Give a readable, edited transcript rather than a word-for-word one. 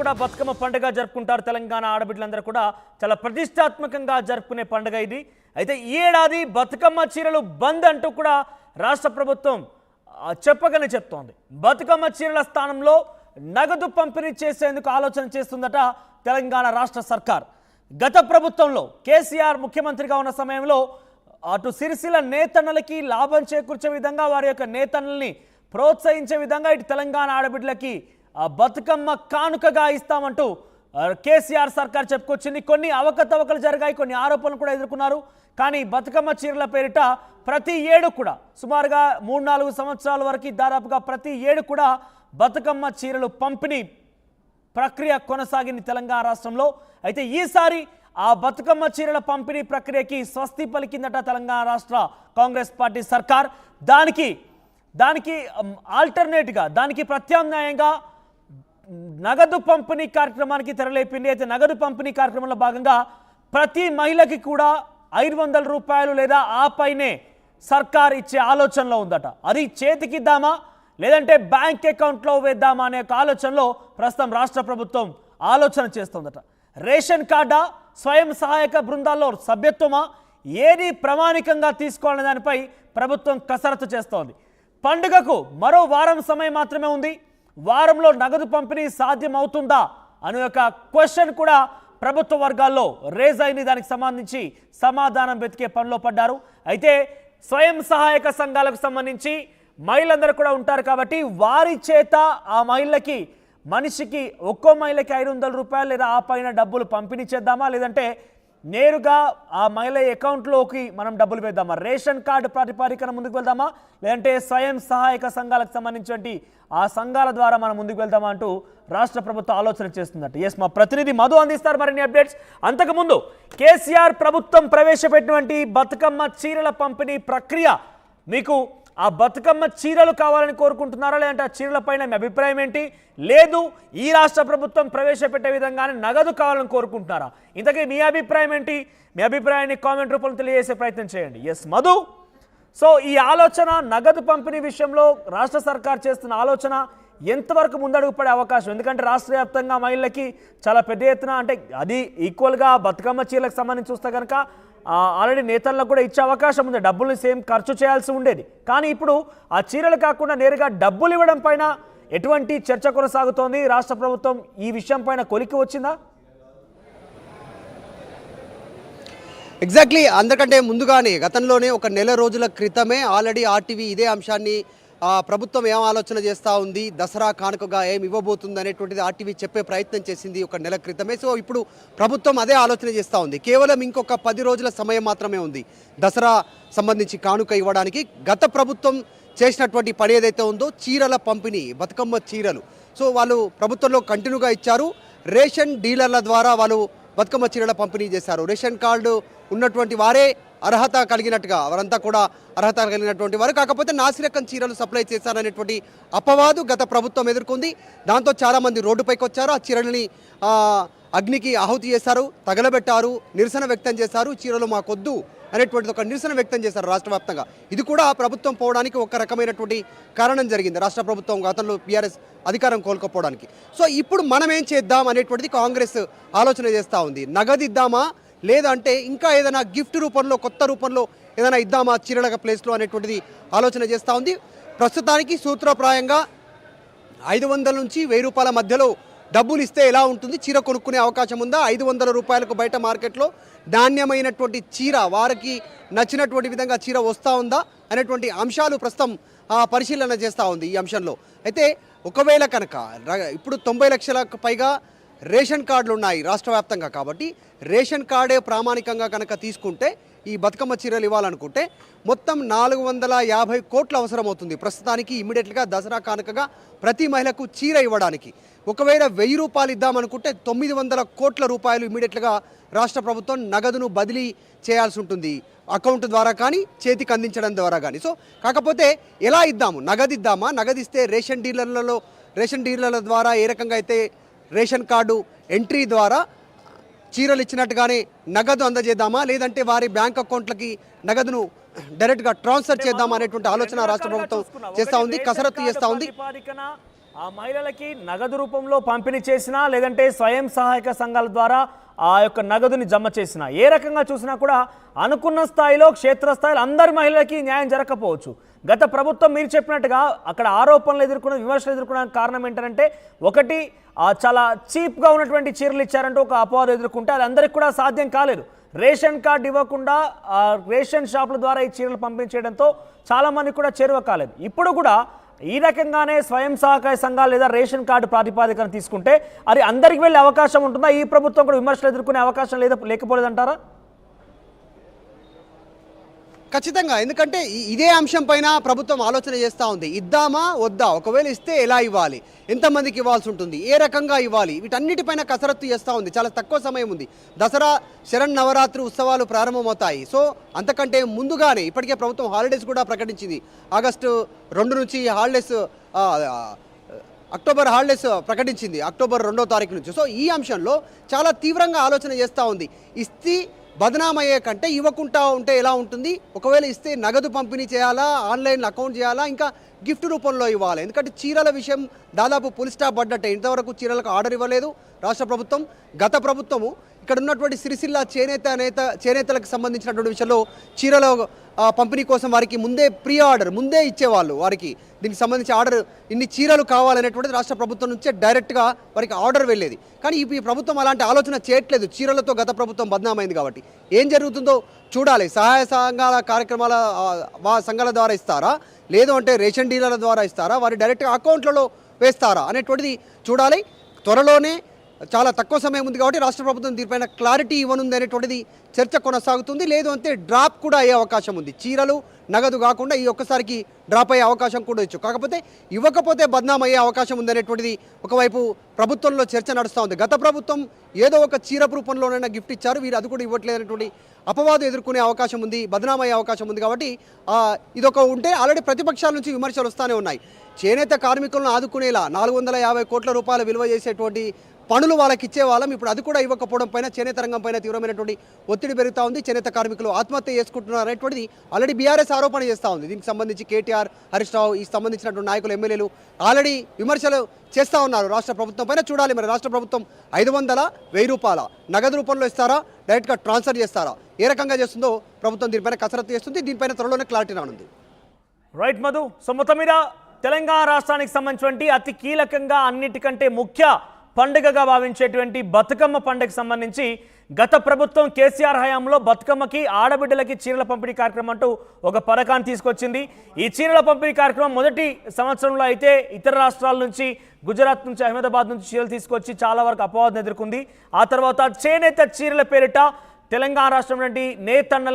కూడా బతుకమ్మ పండుగ జరుపుకుంటారు. తెలంగాణ ఆడబిడ్డలందరూ కూడా చాలా ప్రతిష్టాత్మకంగా జరుపుకునే పండుగ ఇది. అయితే ఈ ఏడాది బతుకమ్మ చీరలు బంద్ అంటూ కూడా రాష్ట్ర ప్రభుత్వం చెప్పగానే చెప్తోంది. బతుకమ్మ చీరల స్థానంలో నగదు పంపిణీ చేసేందుకు ఆలోచన చేస్తుందట తెలంగాణ రాష్ట్ర సర్కార్. గత ప్రభుత్వంలో కేసీఆర్ ముఖ్యమంత్రిగా ఉన్న సమయంలో అటు సిరిసిల్ల నేతన్నలకి లాభం చేకూర్చే విధంగా వారి యొక్క నేతన్నల్ని ప్రోత్సహించే విధంగా ఇటు తెలంగాణ ఆడబిడ్డలకి బతుకమ్మ కానుకగా ఇస్తామంటూ కేసీఆర్ సర్కార్ చెప్పుకొచ్చింది. కొన్ని అవకతవకలు జరిగాయి, కొన్ని ఆరోపణలు కూడా ఎదుర్కొన్నారు. కానీ బతుకమ్మ చీరల పేరిట ప్రతి ఏడు కూడా సుమారుగా 3-4 సంవత్సరాల వరకు దాదాపుగా ప్రతి ఏడు కూడా బతుకమ్మ చీరలు పంపిణీ ప్రక్రియ కొనసాగింది తెలంగాణ రాష్ట్రంలో. అయితే ఈసారి ఆ బతుకమ్మ చీరల పంపిణీ ప్రక్రియకి స్వస్తి పలికిందట తెలంగాణ రాష్ట్ర కాంగ్రెస్ పార్టీ సర్కార్. దానికి ఆల్టర్నేట్గా, దానికి ప్రత్యామ్నాయంగా నగదు పంపిణీ కార్యక్రమానికి తెరలేపింది. అయితే నగదు పంపిణీ కార్యక్రమంలో భాగంగా ప్రతి మహిళకి కూడా 500 రూపాయలు లేదా ఆ పైనే సర్కార్ ఇచ్చే ఆలోచనలో ఉందట. అది చేతికిద్దామా లేదంటే బ్యాంక్ అకౌంట్లో వేద్దామా అనే ఒక ఆలోచనలో ప్రస్తుతం రాష్ట్ర ప్రభుత్వం ఆలోచన చేస్తుందట. రేషన్ కార్డా, స్వయం సహాయక బృందాల్లో సభ్యత్వమా, ఏది ప్రామాణికంగా తీసుకోవాలనే దానిపై ప్రభుత్వం కసరత్తు చేస్తోంది. పండుగకు మరో వారం సమయం మాత్రమే ఉంది. వారంలో నగదు పంపిణీ సాధ్యం అవుతుందా అనే ఒక క్వశ్చన్ కూడా ప్రభుత్వ వర్గాల్లో రేజ్ అయింది. దానికి సంబంధించి సమాధానం వెతికే పనిలో పడ్డారు. అయితే స్వయం సహాయక సంఘాలకు సంబంధించి మహిళలందరూ కూడా ఉంటారు కాబట్టి వారి చేత ఆ మహిళకి మనిషికి ఒక్కో మహిళకి 500 రూపాయలు లేదా ఆ పైన డబ్బులు పంపిణీ చేద్దామా, లేదంటే నేరుగా ఆ మహిళ అకౌంట్లోకి మనం డబ్బులు వేద్దామా, రేషన్ కార్డు ప్రాతిపదికన ముందుకు వెళ్దామా, లేదంటే స్వయం సహాయక సంఘాలకు సంబంధించి ఆ సంఘాల ద్వారా మనం ముందుకు వెళ్దామా అంటూ రాష్ట్ర ప్రభుత్వం ఆలోచన చేస్తుందట. ఎస్, మా ప్రతినిధి మధు అందిస్తారు మరిన్ని అప్డేట్స్. అంతకుముందు కేసీఆర్ ప్రభుత్వం ప్రవేశపెట్టినటువంటి బతుకమ్మ చీరల పంపిణీ ప్రక్రియ, మీకు ఆ బతుకమ్మ చీరలు కావాలని కోరుకుంటున్నారా, లేదంటే ఆ చీరల పైన మీ అభిప్రాయం ఏంటి? లేదు, ఈ రాష్ట్ర ప్రభుత్వం ప్రవేశపెట్టే విధంగానే నగదు కావాలని కోరుకుంటున్నారా? ఇంతకీ మీ అభిప్రాయం ఏంటి? మీ అభిప్రాయాన్ని కామెంట్ రూపంలో తెలియజేసే ప్రయత్నం చేయండి. ఎస్ మధు, సో ఈ ఆలోచన నగదు పంపిణీ విషయంలో రాష్ట్ర సర్కార్ చేస్తున్న ఆలోచన ఎంతవరకు ముందడుగు పడే అవకాశం? ఎందుకంటే రాష్ట్ర వ్యాప్తంగా మహిళలకి చాలా పెద్ద ఎత్తున, అంటే అది ఈక్వల్గా బతుకమ్మ చీరలకు సంబంధించి చూస్తే కనుక ఆల్రెడీ నేతలకు కూడా ఇచ్చే అవకాశం ఉంది. డబ్బుల్ని సేమ్ ఖర్చు చేయాల్సి ఉండేది. కానీ ఇప్పుడు ఆ చీరలు కాకుండా నేరుగా డబ్బులు ఇవ్వడం పైన ఎటువంటి చర్చ కొనసాగుతోంది? రాష్ట్ర ప్రభుత్వం ఈ విషయం పైన కొలికి వచ్చిందా? ఎగ్జాక్ట్లీ, అందుకంటే ముందుగానే గతంలోనే ఒక నెల రోజుల క్రితమే ఆల్రెడీ ఆర్టీవీ ఇదే అంశాన్ని ప్రభుత్వం ఏం ఆలోచన చేస్తూ ఉంది, దసరా కానుకగా ఏమి ఇవ్వబోతుంది అనేటువంటిది ఆర్టీవీ చెప్పే ప్రయత్నం చేసింది ఒక నెల క్రితమే. సో ఇప్పుడు ప్రభుత్వం అదే ఆలోచన చేస్తూ ఉంది. కేవలం ఇంకొక 10 రోజుల సమయం మాత్రమే ఉంది దసరా సంబంధించి కానుక ఇవ్వడానికి. గత ప్రభుత్వం చేసినటువంటి పని ఏదైతే ఉందో చీరల పంపిణీ, బతుకమ్మ చీరలు, సో వాళ్ళు ప్రభుత్వంలో కంటిన్యూగా ఇచ్చారు. రేషన్ డీలర్ల ద్వారా వాళ్ళు బతుకమ్మ చీరల పంపిణీ చేశారు. రేషన్ కార్డు ఉన్నటువంటి వారే అర్హత కలిగినట్టుగా, వారంతా కూడా అర్హత కలిగినటువంటి వారు. కాకపోతే నాసిరకం చీరలు సప్లై చేశారనేటువంటి అపవాదు గత ప్రభుత్వం ఎదుర్కొంది. దాంతో చాలామంది రోడ్డుపైకి వచ్చారు. ఆ చీరలని అగ్నికి ఆహుతి చేశారు, తగలబెట్టారు, నిరసన వ్యక్తం చేశారు. చీరలు మాకొద్దు అనేటువంటిది ఒక నిరసన వ్యక్తం చేశారు రాష్ట్ర వ్యాప్తంగా. ఇది కూడా ప్రభుత్వం పోవడానికి ఒక రకమైనటువంటి కారణం జరిగింది, రాష్ట్ర ప్రభుత్వం గతంలో బీఆర్ఎస్ అధికారం కోల్కపోవడానికి. సో ఇప్పుడు మనం ఏం చేద్దాం అనేటువంటిది కాంగ్రెస్ ఆలోచన చేస్తూ ఉంది. నగదిద్దామా, లేదంటే ఇంకా ఏదైనా గిఫ్ట్ రూపంలో, కొత్త రూపంలో ఏదైనా ఇద్దామా చీరల ప్లేస్లో అనేటువంటిది ఆలోచన చేస్తూ ఉంది. ప్రస్తుతానికి సూత్రప్రాయంగా 500 నుంచి 1000 రూపాయల మధ్యలో డబ్బులు ఇస్తే ఎలా ఉంటుంది, చీర కొనుక్కునే అవకాశం ఉందా, 500 రూపాయలకు బయట మార్కెట్లో నాణ్యమైనటువంటి చీర, వారికి నచ్చినటువంటి విధంగా చీర వస్తూ ఉందా అనేటువంటి అంశాలు ప్రస్తుతం పరిశీలన చేస్తూ ఉంది ఈ అంశంలో. అయితే ఒకవేళ కనుక ఇప్పుడు 90 లక్షలకు పైగా రేషన్ కార్డులు ఉన్నాయి రాష్ట్ర వ్యాప్తంగా, కాబట్టి రేషన్ కార్డే ప్రామాణికంగా కనుక తీసుకుంటే ఈ బతుకమ్మ చీరలు ఇవ్వాలనుకుంటే మొత్తం 450 కోట్ల అవసరం అవుతుంది ప్రస్తుతానికి ఇమ్మీడియట్గా దసరా కానుకగా ప్రతి మహిళకు చీర ఇవ్వడానికి. ఒకవేళ 1000 రూపాయలు ఇద్దామనుకుంటే 900 కోట్ల రూపాయలు ఇమ్మీడియట్గా రాష్ట్ర ప్రభుత్వం నగదును బదిలీ చేయాల్సి ఉంటుంది, అకౌంట్ ద్వారా కానీ చేతికి అందించడం ద్వారా కానీ. సో కాకపోతే ఎలా ఇద్దాము, నగదిద్దామా, నగదిస్తే రేషన్ డీలర్ల ద్వారా ఏ రకంగా అయితే రేషన్ కార్డు ఎంట్రీ ద్వారా చీరలు ఇచ్చినట్టుగానే నగదు అందజేద్దామా, లేదంటే వారి బ్యాంక్ అకౌంట్లకి నగదును డైరెక్ట్గా ట్రాన్స్ఫర్ చేద్దామా అనేటువంటి ఆలోచన రాష్ట్ర ప్రభుత్వం చేస్తూ ఉంది, కసరత్తు చేస్తూ ఉంది. ఆ మహిళలకి నగదు రూపంలో పంపిణీ చేసినా లేదంటే స్వయం సహాయక సంఘాల ద్వారా ఆ యొక్క నగదుని జమ చేసినా ఏ రకంగా చూసినా కూడా అనుకున్న స్థాయిలో క్షేత్రస్థాయిలో అందరి మహిళలకి న్యాయం జరగకపోవచ్చు. గత ప్రభుత్వం మీరు చెప్పినట్టుగా అక్కడ ఆరోపణలు ఎదుర్కొన్న విమర్శలు ఎదుర్కొనడానికి కారణం ఏంటంటే ఒకటి చాలా చీప్గా ఉన్నటువంటి చీరలు ఇచ్చారంటూ ఒక అపవాదం ఎదుర్కొంటే అది అందరికి కూడా సాధ్యం కాలేదు. రేషన్ కార్డు ఇవ్వకుండా రేషన్ షాపుల ద్వారా ఈ చీరలు పంపిణీ చేయడంతో చాలామంది కూడా చేరువ కాలేదు. ఇప్పుడు కూడా ఈ రకంగానే స్వయం సహకార సంఘాలు లేదా రేషన్ కార్డు ప్రాతిపాదికన తీసుకుంటే అది అందరికి వెళ్ళే అవకాశం ఉంటుందా? ఈ ప్రభుత్వం కూడా విమర్శలు ఎదుర్కొనే అవకాశం లేకపోలేదంటారా? ఖచ్చితంగా, ఎందుకంటే ఇదే అంశం పైన ప్రభుత్వం ఆలోచన చేస్తూ ఉంది. ఇద్దామా వద్దా, ఒకవేళ ఇస్తే ఎలా ఇవ్వాలి, ఎంతమందికి ఇవ్వాల్సి ఉంటుంది, ఏ రకంగా ఇవ్వాలి, వీటన్నిటిపైన కసరత్తు చేస్తూ ఉంది. చాలా తక్కువ సమయం ఉంది. దసరా శరన్నవరాత్రి ఉత్సవాలు ప్రారంభమవుతాయి. సో అంతకంటే ముందుగానే ఇప్పటికే ప్రభుత్వం హాలిడేస్ కూడా ప్రకటించింది. ఆగస్టు 2 నుంచి హాలిడేస్, అక్టోబర్ హాలిడేస్ ప్రకటించింది అక్టోబర్ 2వ తారీఖు నుంచి. సో ఈ అంశంలో చాలా తీవ్రంగా ఆలోచన చేస్తూ ఉంది. ఇస్తే బదనామయ్యే కంటే ఇవ్వకుండా ఉంటే ఎలా ఉంటుంది, ఒకవేళ ఇస్తే నగదు పంపిణీ చేయాలా, ఆన్లైన్ అకౌంట్ చేయాలా, ఇంకా గిఫ్ట్ రూపంలో ఇవ్వాలి. ఎందుకంటే చీరల విషయం దాదాపు పుల్ స్టాప్ పడ్డట్టే. ఇంతవరకు చీరలకు ఆర్డర్ ఇవ్వలేదు రాష్ట్ర ప్రభుత్వం. గత ప్రభుత్వము ఇక్కడ ఉన్నటువంటి సిరిసిల్ల చేనేతలకు సంబంధించినటువంటి విషయంలో చీరల పంపిణీ కోసం వారికి ముందే ప్రీ ఆర్డర్ ముందే ఇచ్చేవాళ్ళు. వారికి దీనికి సంబంధించి ఆర్డర్ ఇన్ని చీరలు కావాలనేటువంటిది రాష్ట్ర ప్రభుత్వం నుంచే డైరెక్ట్గా వారికి ఆర్డర్ వెళ్ళేది. కానీ ఈ ప్రభుత్వం అలాంటి ఆలోచన చేయట్లేదు. చీరలతో గత ప్రభుత్వం బదనామైంది కాబట్టి ఏం జరుగుతుందో చూడాలి. సహాయ సంఘాల కార్యక్రమాల సంఘాల ద్వారా ఇస్తారా, లేదు అంటే రేషన్ డీలర్ల ద్వారా ఇస్తారా, వారి డైరెక్ట్గా అకౌంట్లలో వేస్తారా అనేటువంటిది చూడాలి. త్వరలోనే చాలా తక్కువ సమయం ఉంది కాబట్టి రాష్ట్ర ప్రభుత్వం దీనిపైన క్లారిటీ ఇవ్వనుంది అనేటువంటిది చర్చ కొనసాగుతుంది. లేదు అంటే డ్రాప్ కూడా అయ్యే అవకాశం ఉంది. చీరలు నగదు కాకుండా ఈ ఒక్కసారికి డ్రాప్ అయ్యే అవకాశం కూడా ఇచ్చు. కాకపోతే ఇవ్వకపోతే బద్నాం అయ్యే అవకాశం ఉంది అనేటువంటిది ఒకవైపు ప్రభుత్వంలో చర్చ నడుస్తూ ఉంది. గత ప్రభుత్వం ఏదో ఒక చీర రూపంలోనైనా గిఫ్ట్ ఇచ్చారు, వీరు అది కూడా ఇవ్వట్లేదు అనేటువంటి అపవాదం ఎదుర్కొనే అవకాశం ఉంది, బద్నాం అయ్యే అవకాశం ఉంది. కాబట్టి ఇదొక ఉంటే ఆల్రెడీ ప్రతిపక్షాల నుంచి విమర్శలు వస్తూనే ఉన్నాయి. చేనేత కార్మికులను ఆదుకునేలా 450 కోట్ల రూపాయల విలువ చేసేటువంటి పనులు వాళ్ళకి ఇచ్చే వాళ్ళం, ఇప్పుడు అది కూడా ఇవ్వకపోవడం పైన చేనేత రంగం పైన తీవ్రమైనటువంటి ఒత్తిడి పెరుగుతూ ఉంది. చేనేత కార్మికులు ఆత్మహత్య చేసుకుంటున్నారు అనేటువంటిది ఆల్రెడీ బీఆర్ఎస్ ఆరోపణ చేస్తూ ఉంది. దీనికి సంబంధించి కేటీఆర్, హరీష్ రావు, ఈ సంబంధించినటువంటి నాయకులు, ఎమ్మెల్యేలు ఆల్రెడీ విమర్శలు చేస్తూ ఉన్నారు రాష్ట్ర ప్రభుత్వం పైన. చూడాలి మరి రాష్ట్ర ప్రభుత్వం 500, 1000 రూపాయల నగదు రూపంలో ఇస్తారా, డైరెక్ట్గా ట్రాన్స్ఫర్ చేస్తారా, ఏ రకంగా చేస్తుందో ప్రభుత్వం దీనిపైన కసరత్తు చేస్తుంది. దీనిపైన త్వరలోనే క్లారిటీ రానుంది. రైట్ మధు. సో మొత్తం మీద తెలంగాణ రాష్ట్రానికి సంబంధించినటువంటి అతి కీలకంగా అన్నిటికంటే ముఖ్య పండుగగా భావించేటువంటి బతుకమ్మ పండుగకు సంబంధించి గత ప్రభుత్వం కేసీఆర్ హయాంలో బతుకమ్మకి ఆడబిడ్డలకి చీరల పంపిణీ కార్యక్రమం అంటూ ఒక పథకాన్ని తీసుకొచ్చింది. ఈ చీరల పంపిణీ కార్యక్రమం మొదటి సంవత్సరంలో అయితే ఇతర రాష్ట్రాల నుంచి, గుజరాత్ నుంచి, అహ్మదాబాద్ నుంచి చీరలు తీసుకొచ్చి చాలా వరకు అపవాదం ఎదుర్కొంది. ఆ తర్వాత చేనేత చీరల పేరిట తెలంగాణ రాష్ట్రం నుండి నేతన్నల